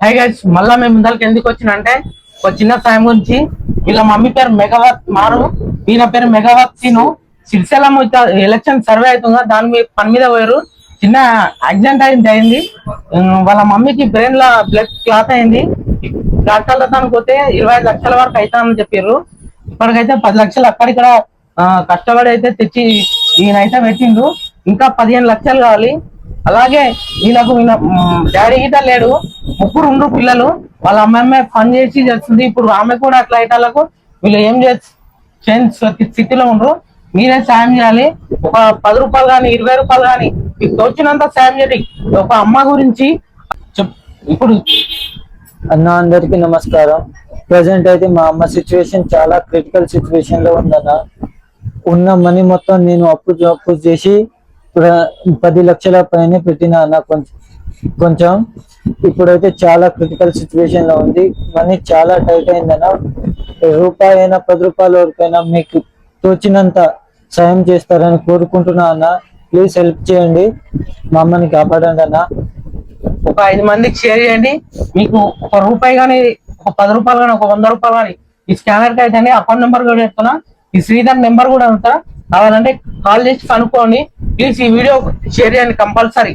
Hi guys, మళ్ళా మేము ముందరికి ఎందుకు వచ్చినంటే ఒక చిన్న సాయం గురించి. వీళ్ళ మమ్మీ పేరు మెగావత్ మారు, ఈయన పేరు మెగావత్ సీను. సిరిసిల్ల ఎలక్షన్ సర్వే అవుతుందా, దాని మీద పని మీద పోయారు. చిన్న యాక్సిడెంట్ అయింది. వాళ్ళ మమ్మీకి బ్రెయిన్ లా బ్లడ్ క్లాత్ అయింది. డాక్టర్ల పోతే 25 లక్షల వరకు అవుతామని చెప్పారు. ఇప్పటికైతే 10 లక్షలు అక్కడిక్కడ కష్టపడి అయితే తెచ్చి ఈయనైతే పెట్టిండు. ఇంకా 15 లక్షలు కావాలి. అలాగే వీళ్ళకు డాడీ గిట్ట లేడు, ఉండ్రు పిల్లలు. వాళ్ళ అమ్మాయి పని చేసి చేస్తుంది. ఇప్పుడు ఆమె కూడా అట్లా అయితే వీళ్ళు ఏం చేసి స్థితిలో ఉండరు. మీరే సాయం చేయాలి. ఒక 10 రూపాయలు కానీ 20 రూపాయలు కానీ మీకు తోచినంత సాయం చేయండి. ఒక అమ్మ గురించి ఇప్పుడు అన్న అందరికి నమస్కారం. ప్రజెంట్ అయితే మా అమ్మ సిచ్యువేషన్ చాలా క్రిటికల్ సిచ్యువేషన్ లో ఉందన్న. ఉన్న మనీ మొత్తం నేను అప్పు చేసి 10 లక్షల పైన పెట్టిన అన్న. కొంచెం ఇప్పుడైతే చాలా క్రిటికల్ సిచ్యువేషన్ లో ఉంది. మనీ చాలా టైట్ అయిందన్న. రూపాయి అయినా 10 రూపాయల వరకైనా మీకు తోచినంత సాయం చేస్తారని కోరుకుంటున్నా అన్న. ప్లీజ్ హెల్ప్ చేయండి, మా అమ్మని కాపాడండి అన్న. ఒక 5 మందికి షేర్ చేయండి. మీకు ఒక రూపాయి కానీ, ఒక 10 రూపాయలు కానీ, ఒక 100 రూపాయలు కానీ ఈ స్కానర్ కి అయితే అకౌంట్ నెంబర్ కూడా చెప్తున్నా. ఈ శ్రీధర్ నెంబర్ కూడా ఉంటా, కావాలంటే కాల్ చేసి కనుక్కోండి. ప్లీజ్ ఈ వీడియో షేర్ చేయండి కంపల్సరీ.